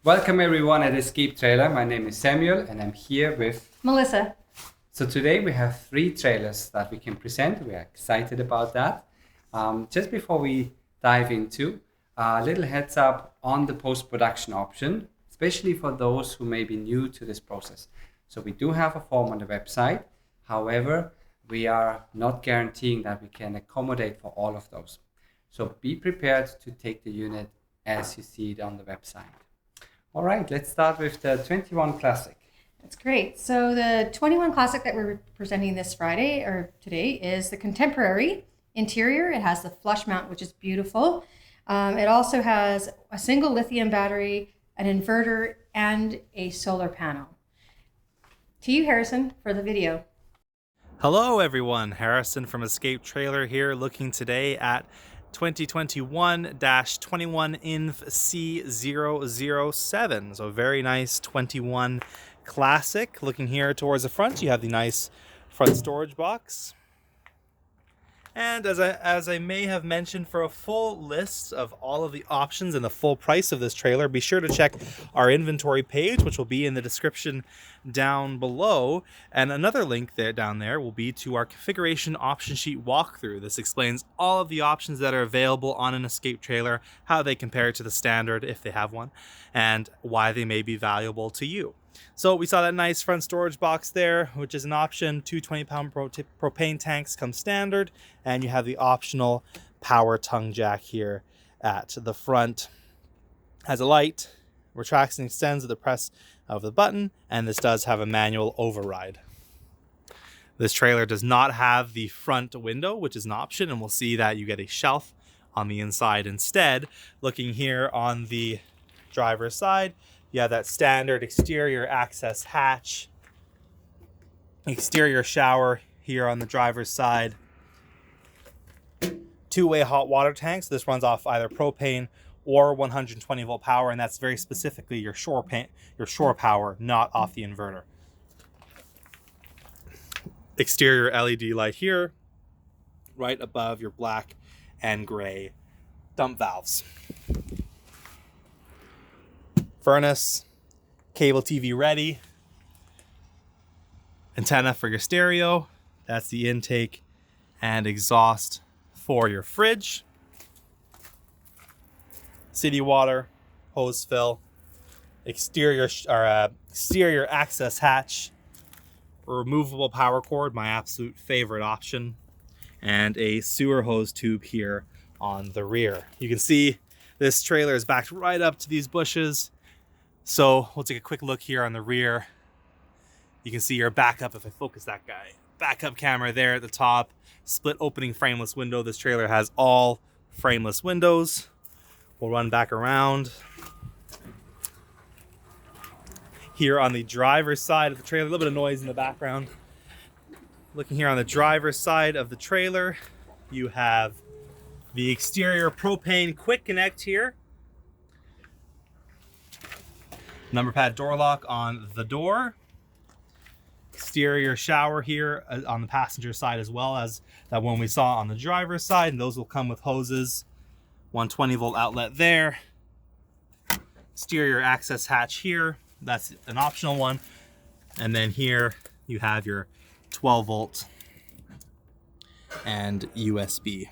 Welcome everyone at Escape Trailer. My name is Samuel and I'm here with Melissa. So today we have three trailers that we can present. We are excited about that. Just before we dive into a little heads up on the post-production option, especially for those who may be new to this process. So we do have a form on the website. However, we are not guaranteeing that we can accommodate for all of those. So be prepared to take the unit as you see it on the website. All right, let's start with the 21 Classic. That's great. So the 21 Classic that we're presenting this Friday or today is the contemporary interior. It has the flush mount, which is beautiful. It also has a single lithium battery, an inverter, and a solar panel. To you, Harrison, for the video. Hello everyone, Harrison from Escape Trailer here, looking today at 2021-21inf C007. So very nice 21 Classic. Looking here towards the front, you have the nice front storage box. And as I may have mentioned, for a full list of all of the options and the full price of this trailer, be sure to check our inventory page, which will be in the description down below. And another link down there will be to our configuration option sheet walkthrough. This explains all of the options that are available on an Escape trailer, how they compare to the standard if they have one, and why they may be valuable to you. So we saw that nice front storage box there, which is an option. Two 20-pound propane tanks come standard, and you have the optional power tongue jack here at the front. Has a light, retracts and extends at the press of the button, and this does have a manual override. This trailer does not have the front window, which is an option, and we'll see that you get a shelf on the inside instead. Looking here on the driver's side, you have that standard exterior access hatch, exterior shower here on the driver's side, two-way hot water tanks. This runs off either propane or 120 volt power, and that's very specifically your shore power, not off the inverter. Exterior LED light here, right above your black and gray dump valves. Furnace, cable TV ready, antenna for your stereo, that's the intake, and exhaust for your fridge. City water, hose fill, exterior access hatch, removable power cord, my absolute favorite option, and a sewer hose tube here on the rear. You can see this trailer is backed right up to these bushes. So we'll take a quick look here on the rear. You can see your backup, if I focus that guy, backup camera there at the top, split opening frameless window. This trailer has all frameless windows. We'll run back around. Here on the driver's side of the trailer, a little bit of noise in the background. Looking here on the driver's side of the trailer, you have the exterior propane quick connect here. Number pad door lock on the door. Exterior shower here on the passenger side, as well as that one we saw on the driver's side, and those will come with hoses. 120 volt outlet there. Exterior access hatch here, that's an optional one. And then here you have your 12 volt and USB.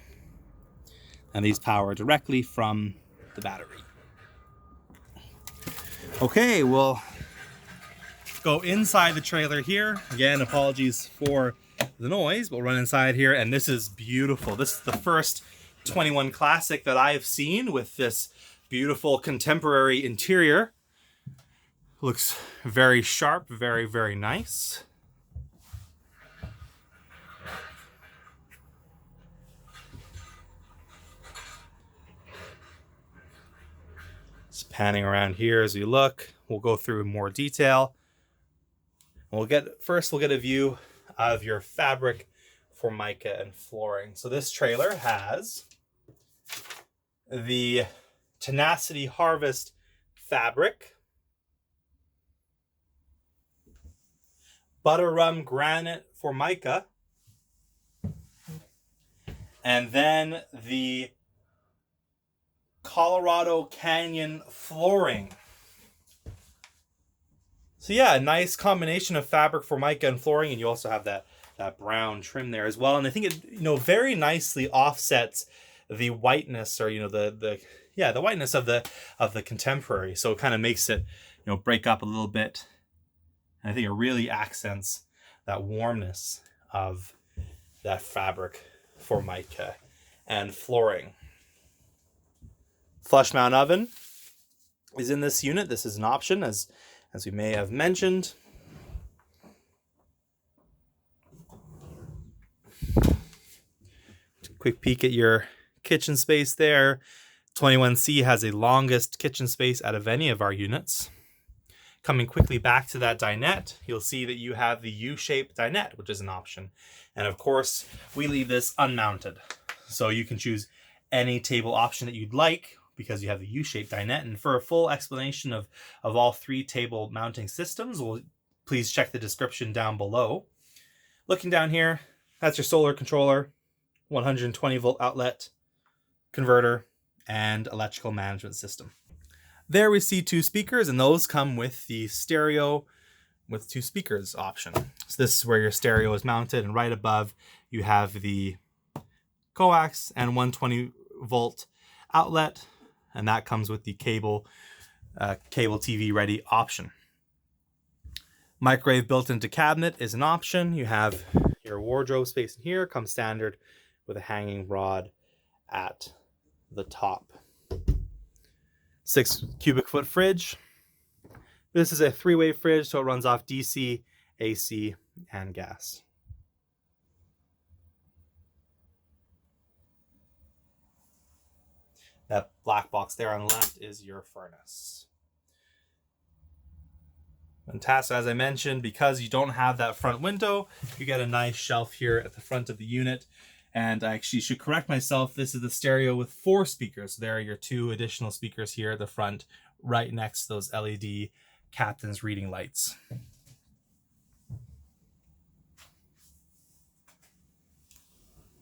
And these power directly from the battery. Okay, we'll go inside the trailer here. Again, apologies for the noise. We'll run inside here, and this is beautiful. This is the first 21 Classic that I have seen with this beautiful contemporary interior. Looks very sharp, very, very nice. Just panning around here as we look. We'll go through more detail. We'll get a view of your fabric, formica, and flooring. So this trailer has the Tenacity Harvest fabric, butter rum granite formica, and then the Colorado Canyon flooring. So yeah, a nice combination of fabric, formica, and flooring, and you also have that brown trim there as well. And I think it very nicely offsets the whiteness, or the whiteness of the contemporary. So it kind of makes it break up a little bit. And I think it really accents that warmness of that fabric, formica, and flooring. Flush mount oven is in this unit. This is an option, as we may have mentioned. Quick peek at your kitchen space there. 21C has the longest kitchen space out of any of our units. Coming quickly back to that dinette, you'll see that you have the U-shaped dinette, which is an option. And of course, we leave this unmounted. So you can choose any table option that you'd like, because you have the U-shaped dinette. And for a full explanation of all 3 table mounting systems, please check the description down below. Looking down here, that's your solar controller, 120 volt outlet, converter, and electrical management system. There we see 2 speakers, and those come with the stereo with 2 speakers option. So this is where your stereo is mounted, and right above you have the coax and 120 volt outlet, and that comes with the cable TV ready option. Microwave built into cabinet is an option. You have your wardrobe space in here, comes standard with a hanging rod at the top. 6 cubic foot fridge. This is a 3-way fridge, so it runs off DC, AC, and gas. That black box there on the left is your furnace. Fantastic. As I mentioned, because you don't have that front window, you get a nice shelf here at the front of the unit. And I actually should correct myself. This is the stereo with 4 speakers. So there are your 2 additional speakers here at the front, right next to those LED captain's reading lights.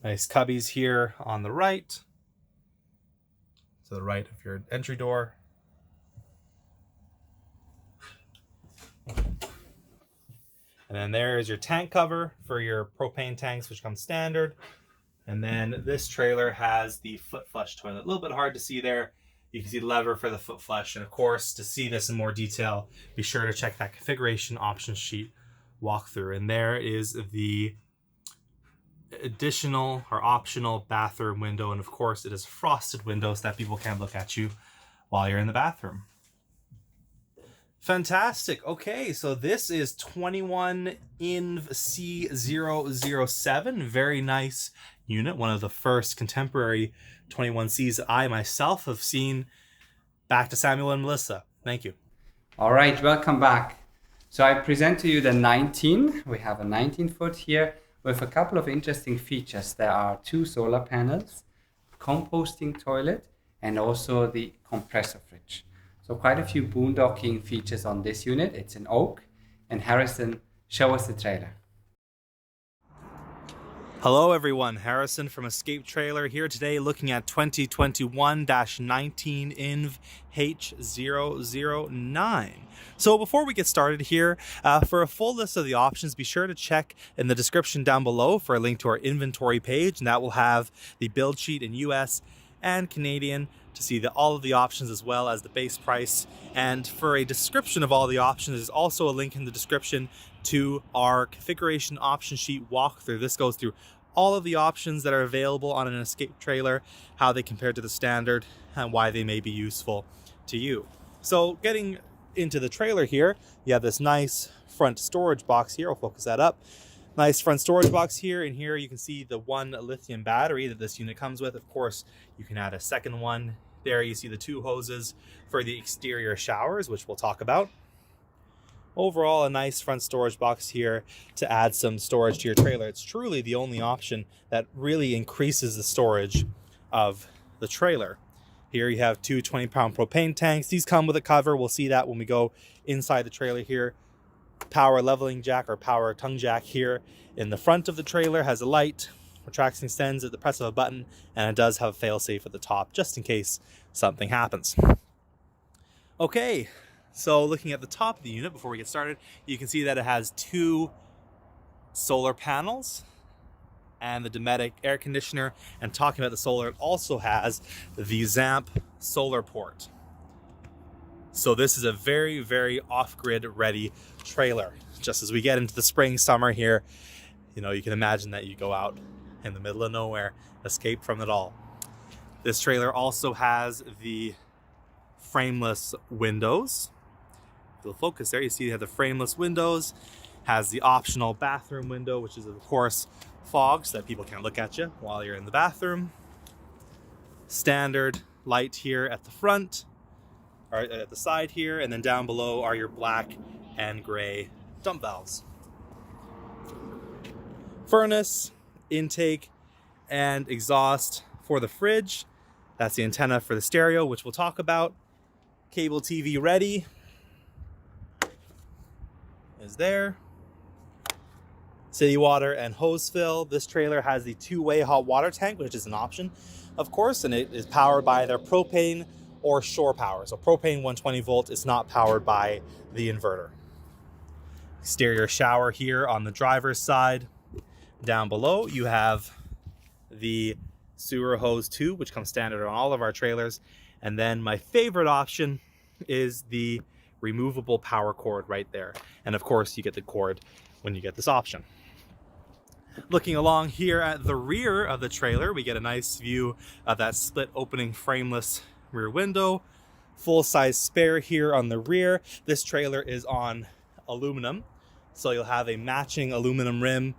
Nice cubbies here on the right, to the right of your entry door. And then there is your tank cover for your propane tanks, which comes standard. And then this trailer has the foot flush toilet. A little bit hard to see there. You can see the lever for the foot flush. And of course, to see this in more detail, be sure to check that configuration options sheet walkthrough. And there is the additional or optional bathroom window. And of course, it is frosted windows so that people can't look at you while you're in the bathroom. Fantastic. Okay, so this is 21 INV C007. Very nice unit. One of the first contemporary 21Cs that I myself have seen. Back to Samuel and Melissa. Thank you. All right, welcome back. So I present to you the 19. We have a 19-foot here with a couple of interesting features. There are 2 solar panels, composting toilet, and also the compressor fridge. So quite a few boondocking features on this unit. It's an oak. And Harrison, show us the trailer. Hello everyone, Harrison from Escape Trailer here today looking at 2021-19 INV H009. So before we get started here, for a full list of the options, be sure to check in the description down below for a link to our inventory page, and that will have the build sheet in US and Canadian to see all of the options as well as the base price. And for a description of all the options, there's also a link in the description to our configuration option sheet walkthrough. This goes through all of the options that are available on an Escape trailer, how they compare to the standard, and why they may be useful to you. So getting into the trailer here, you have this nice front storage box here. I'll focus that up. Nice front storage box here. And here you can see the 1 lithium battery that this unit comes with. Of course, you can add a second one. There you see the 2 hoses for the exterior showers, which we'll talk about. Overall, a nice front storage box here to add some storage to your trailer. It's truly the only option that really increases the storage of the trailer. Here you have 2 20-pound propane tanks. These come with a cover. We'll see that when we go inside the trailer here. Power leveling jack or power tongue jack here in the front of the trailer has a light. Retracts and extends at the press of a button, and it does have a fail-safe at the top just in case something happens. Okay, So looking at the top of the unit before we get started, you can see that it has 2 solar panels and the Dometic air conditioner. And talking about the solar, it also has the ZAMP solar port. So this is a very, very off-grid ready trailer. Just as we get into the spring, summer here, you know, you can imagine that you go out in the middle of nowhere, escape from it all. This trailer also has the frameless windows. If you'll focus there, you see you have the frameless windows, has the optional bathroom window, which is of course fog so that people can't look at you while you're in the bathroom. Standard light here at the front, or at the side here, and then down below are your black and gray dump valves. Furnace, intake, and exhaust for the fridge. That's the antenna for the stereo, which we'll talk about. Cable TV ready is there. City water and hose fill. This trailer has the 2-way hot water tank, which is an option, of course, and it is powered by either propane or shore power. So propane 120 volt is not powered by the inverter. Exterior shower here on the driver's side. Down below, you have the sewer hose tube, which comes standard on all of our trailers. And then my favorite option is the removable power cord right there. And of course, you get the cord when you get this option. Looking along here at the rear of the trailer, we get a nice view of that split opening frameless rear window. Full-size spare here on the rear. This trailer is on aluminum, so you'll have a matching aluminum rim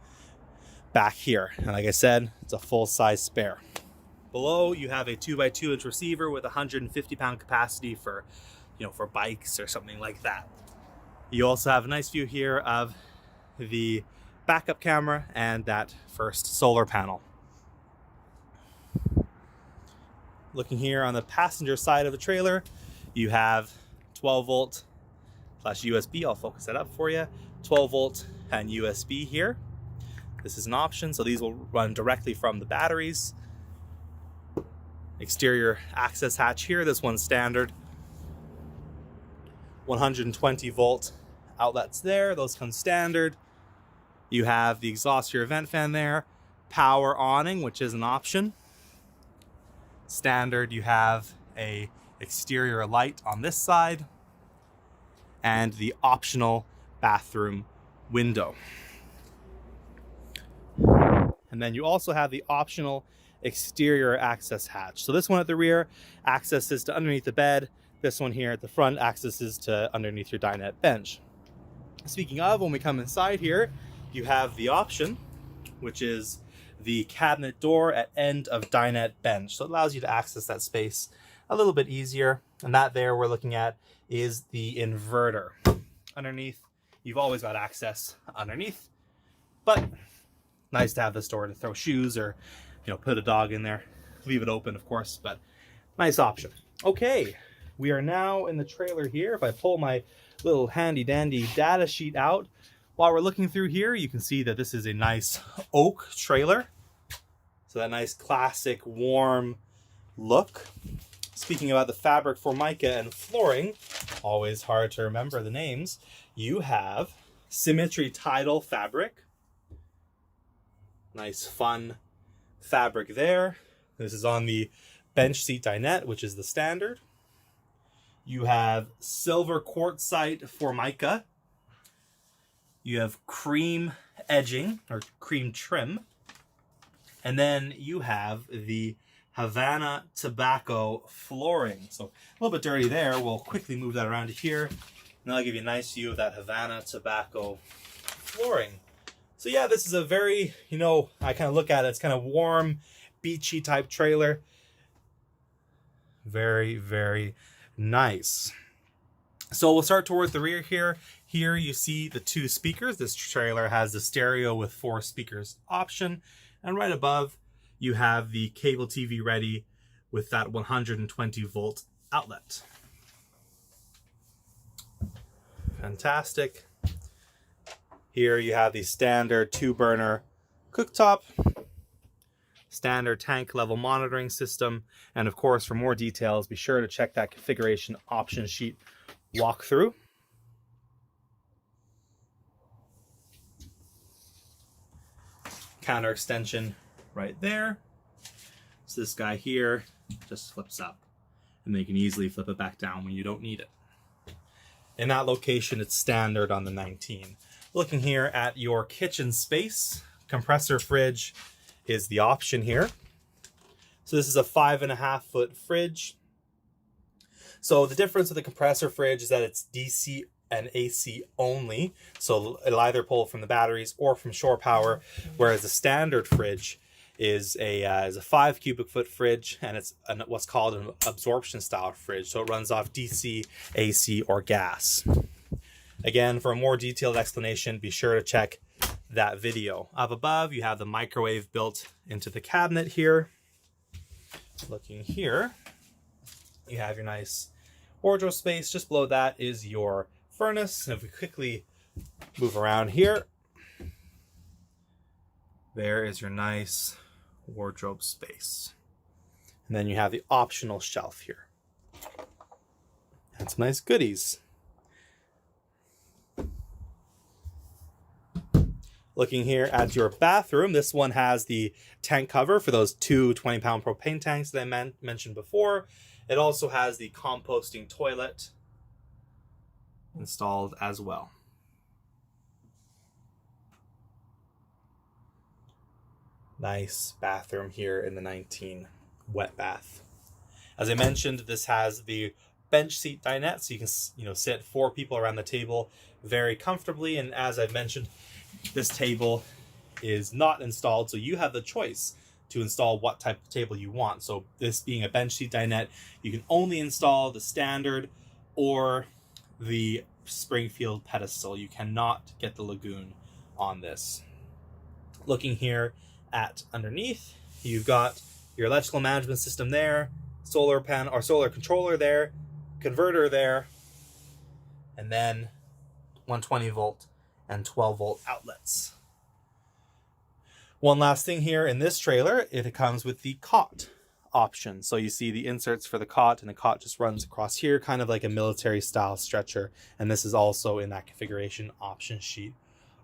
back here. And like I said, it's a full-size spare. Below, you have a 2x2-inch receiver with 150-pound capacity for, for bikes or something like that. You also have a nice view here of the backup camera and that first solar panel. Looking here on the passenger side of the trailer, you have 12 volt slash USB. I'll focus that up for you. 12 volt and USB here. This is an option, so these will run directly from the batteries. Exterior access hatch here. This one's standard. 120 volt outlets there. Those come standard. You have the exhaust for your vent fan there. Power awning, which is an option. Standard, you have a exterior light on this side and the optional bathroom window. And then you also have the optional exterior access hatch. So this one at the rear accesses to underneath the bed. This one here at the front accesses to underneath your dinette bench. Speaking of, when we come inside here, you have the option, which is the cabinet door at end of dinette bench. So it allows you to access that space a little bit easier. And that there we're looking at is the inverter. Underneath, you've always got access underneath, but nice to have this door to throw shoes or, put a dog in there. Leave it open, of course, but nice option. Okay, we are now in the trailer here. If I pull my little handy dandy data sheet out, while we're looking through here, you can see that this is a nice oak trailer. So that nice classic warm look. Speaking about the fabric formica and flooring, always hard to remember the names, you have Symmetry Tidal fabric. Nice fun fabric there. This is on the bench seat dinette, which is the standard. You have silver quartzite formica. You have cream edging or cream trim. And then you have the Havana tobacco flooring. So a little bit dirty there. We'll quickly move that around to here. And I'll give you a nice view of that Havana tobacco flooring. So yeah, this is a very, I kind of look at it, it's kind of warm, beachy type trailer. Very, very nice. So we'll start towards the rear here. Here you see the 2 speakers. This trailer has the stereo with 4 speakers option. And right above, you have the cable TV ready with that 120 volt outlet. Fantastic. Here you have the standard 2-burner cooktop, standard tank level monitoring system, and of course, for more details, be sure to check that configuration option sheet walkthrough. Counter extension right there. So this guy here just flips up, and then you can easily flip it back down when you don't need it. In that location, it's standard on the 19. Looking here at your kitchen space, compressor fridge is the option here. So this is a 5.5 foot fridge. So the difference with the compressor fridge is that it's DC and AC only. So it'll either pull from the batteries or from shore power, whereas the standard fridge is a 5 cubic foot fridge, and it's what's called an absorption style fridge. So it runs off DC, AC, or gas. Again, for a more detailed explanation, be sure to check that video. Up above, you have the microwave built into the cabinet here. Looking here, you have your nice wardrobe space. Just below that is your furnace. And if we quickly move around here, there is your nice wardrobe space. And then you have the optional shelf here. And some nice goodies. Looking here at your bathroom, this one has the tank cover for those two 20-pound propane tanks that I mentioned before. It also has the composting toilet installed as well. Nice bathroom here in the 19 wet bath. As I mentioned, this has the bench seat dinette, so you can sit 4 people around the table very comfortably. And as I've mentioned, this table is not installed, so you have the choice to install what type of table you want. So this being a bench seat dinette, you can only install the standard or the Springfield pedestal. You cannot get the Lagoon on this. Looking here at underneath, you've got your electrical management system there, solar panel or solar controller there, converter there, and then 120 volt and 12 volt outlets. One last thing here in this trailer, it comes with the cot option. So you see the inserts for the cot, and the cot just runs across here, kind of like a military style stretcher. And this is also in that configuration option sheet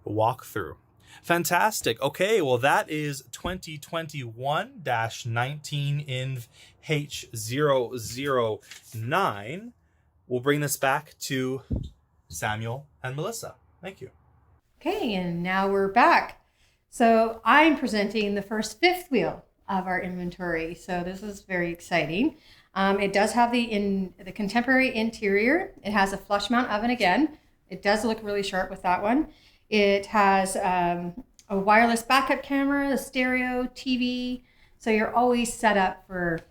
walkthrough. Fantastic. Okay, well that is 2021-19 H009. We'll bring this back to Samuel and Melissa. Thank you. Okay, and now we're back. So I'm presenting the first fifth wheel of our inventory. So this is very exciting. It does have the contemporary interior. It has a flush mount oven again. It does look really sharp with that one. It has a wireless backup camera, a stereo, TV. So you're always set up for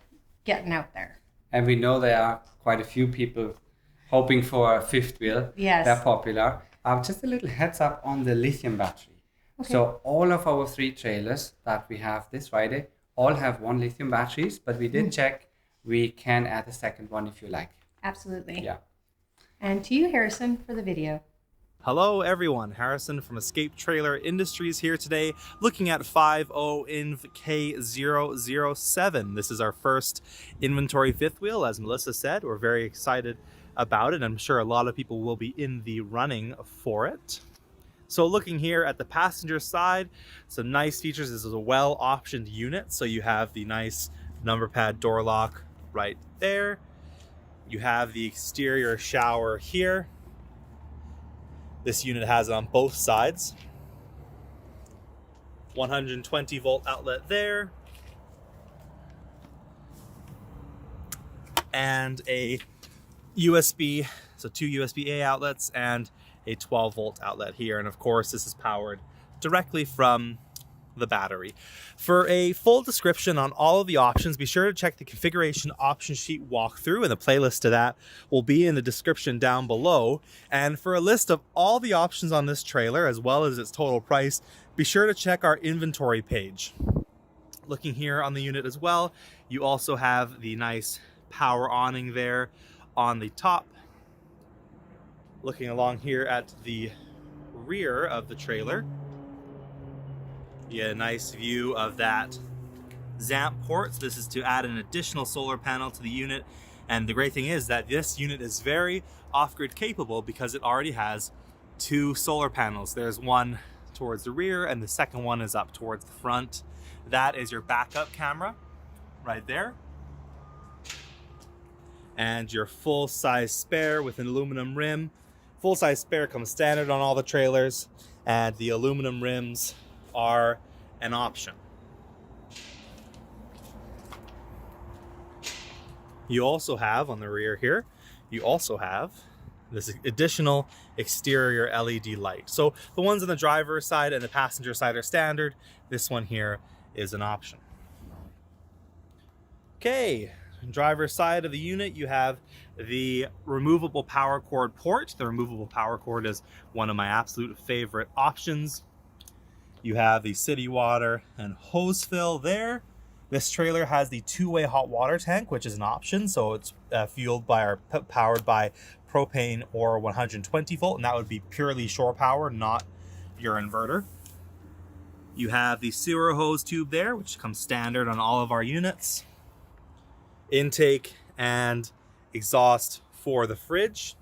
getting out there. And we know there are quite a few people hoping for a fifth wheel. Yes. They're popular. Just a little heads up on the lithium battery. Okay. So all of our 3 trailers that we have this Friday all have 1 lithium batteries, but we did check. We can add a second one if you like. Absolutely. Yeah. And to you, Harrison, for the video. Hello everyone, Harrison from Escape Trailer Industries here today, looking at 50INV K007. This is our first inventory fifth wheel, as Melissa said. We're very excited about it. I'm sure a lot of people will be in the running for it. So looking here at the passenger side, some nice features. This is a well optioned unit. So you have the nice number pad door lock right there. You have the exterior shower here. This unit has it on both sides. 120 volt outlet there. And a USB, so 2 USB-A outlets and a 12 volt outlet here. And of course, this is powered directly from the battery. For a full description on all of the options, be sure to check the configuration option sheet walkthrough, and the playlist to that will be in the description down below. And for a list of all the options on this trailer, as well as its total price, be sure to check our inventory page. Looking here on the unit as well, you also have the nice power awning there on the top. Looking along here at the rear of the trailer, you get a nice view of that ZAMP port. So this is to add an additional solar panel to the unit. And the great thing is that this unit is very off-grid capable because it already has 2 solar panels. There's one towards the rear and the second one is up towards the front. That is your backup camera right there. And your full-size spare with an aluminum rim. Full-size spare comes standard on all the trailers, and the aluminum rims are an option. You also have, on the rear here, you also have this additional exterior LED light. So the ones on the driver's side and the passenger side are standard. This one here is an option. Okay, driver's side of the unit, you have the removable power cord port. The removable power cord is one of my absolute favorite options. You have the city water and hose fill there. This trailer has the 2-way hot water tank, which is an option. So it's fueled by or powered by propane or 120 volt, and that would be purely shore power, not your inverter. You have the sewer hose tube there, which comes standard on all of our units. Intake and exhaust for the fridge.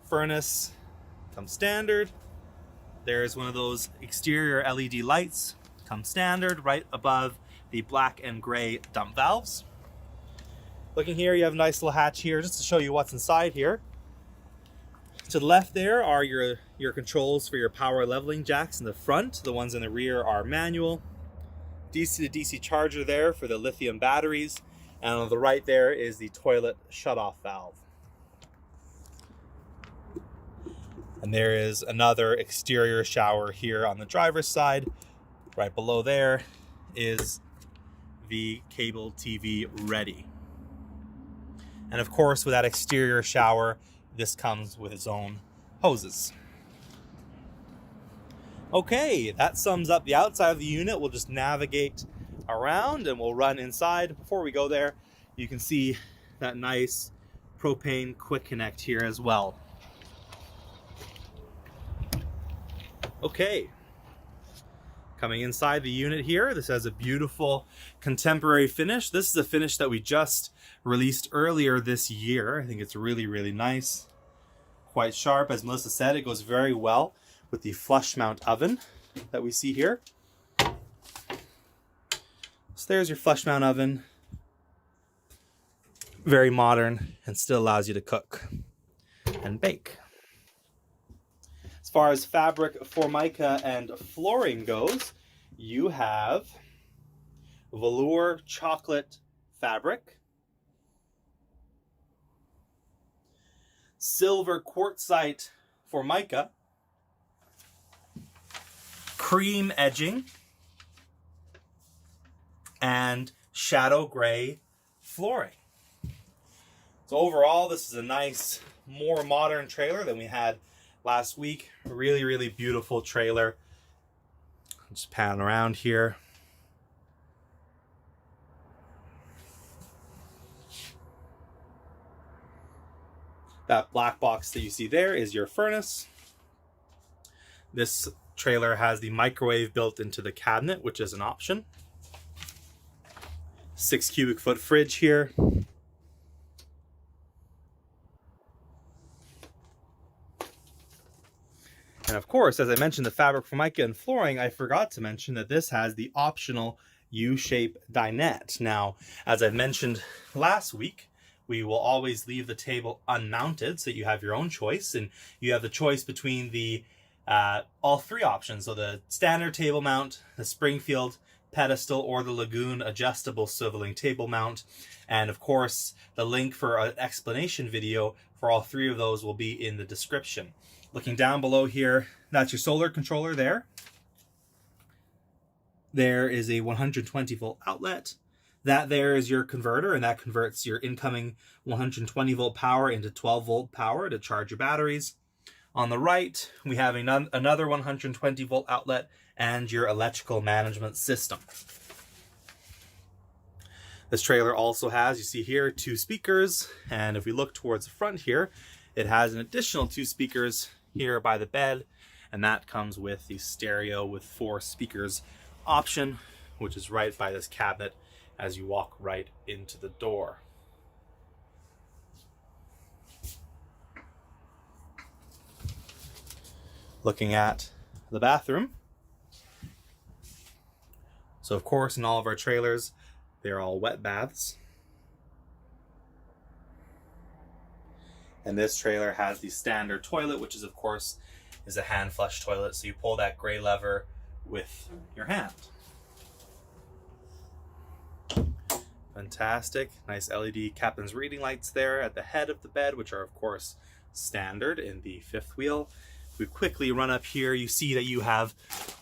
Furnace comes standard. There's one of those exterior LED lights, comes standard right above the black and gray dump valves. Looking here, you have a nice little hatch here just to show you what's inside here. To the left there are your controls for your power leveling jacks in the front. The ones in the rear are manual. DC to DC charger there for the lithium batteries. And on the right there is the toilet shutoff valve. And there is another exterior shower here on the driver's side. Right below there is the cable TV ready. And of course, with that exterior shower, this comes with its own hoses. Okay, that sums up the outside of the unit. We'll just navigate around and we'll run inside. Before we go there, you can see that nice propane quick connect here as well. Okay, coming inside the unit here, this has a beautiful contemporary finish. This is a finish that we just released earlier this year. I think it's really, really nice. Quite sharp, as Melissa said. It goes very well with the flush mount oven that we see here. So there's your flush mount oven. Very modern and still allows you to cook and bake. As far as fabric, formica, and flooring goes, you have velour chocolate fabric, silver quartzite formica, cream edging, and shadow gray flooring. So overall, this is a nice, more modern trailer than we had last week. Really, really beautiful trailer. Just pan around here. That black box that you see there is your furnace. This trailer has the microwave built into the cabinet, which is an option. 6 cubic foot fridge here. And of course, as I mentioned, the fabric, formica, and flooring, I forgot to mention that this has the optional U-shape dinette. Now, as I mentioned last week, we will always leave the table unmounted, so you have your own choice, and you have the choice between the all 3 options. So the standard table mount, the Springfield pedestal, or the Lagoon adjustable swiveling table mount. And of course, the link for an explanation video for all 3 of those will be in the description. Looking down below here, that's your solar controller there. There is a 120 volt outlet. That there is your converter, and that converts your incoming 120 volt power into 12 volt power to charge your batteries. On the right, we have another 120 volt outlet and your electrical management system. This trailer also has, you see here, 2 speakers, and if we look towards the front here, it has an additional 2 speakers here by the bed, and that comes with the stereo with 4 speakers option, which is right by this cabinet as you walk right into the door. Looking at the bathroom. So of course, in all of our trailers, they're all wet baths. And this trailer has the standard toilet, which is of course is a hand flush toilet. So you pull that gray lever with your hand. Fantastic. Nice LED captain's reading lights there at the head of the bed, which are of course standard in the fifth wheel. If we quickly run up here, you see that you have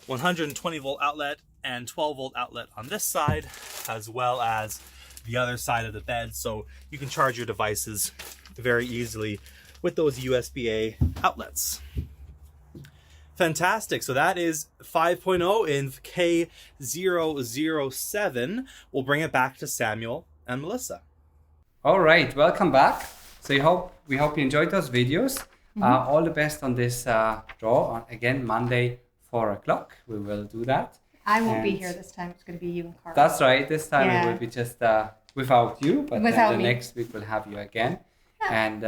120 volt outlet and 12 volt outlet on this side, as well as the other side of the bed. So you can charge your devices very easily with those USB-A outlets. Fantastic. So that is 5.0 in K007. We'll bring it back to Samuel and Melisa. All right, welcome back. So we hope you enjoyed those videos. All the best on this draw on, again, Monday, 4 o'clock. We will do that. I won't be here this time. It's going to be you and Carl. That's right. This time Yeah. it will be just without you, but Without then the me. next week we'll have you again. Yeah. And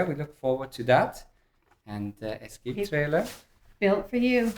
we look forward to that. And Escape Okay. trailer. Built for you.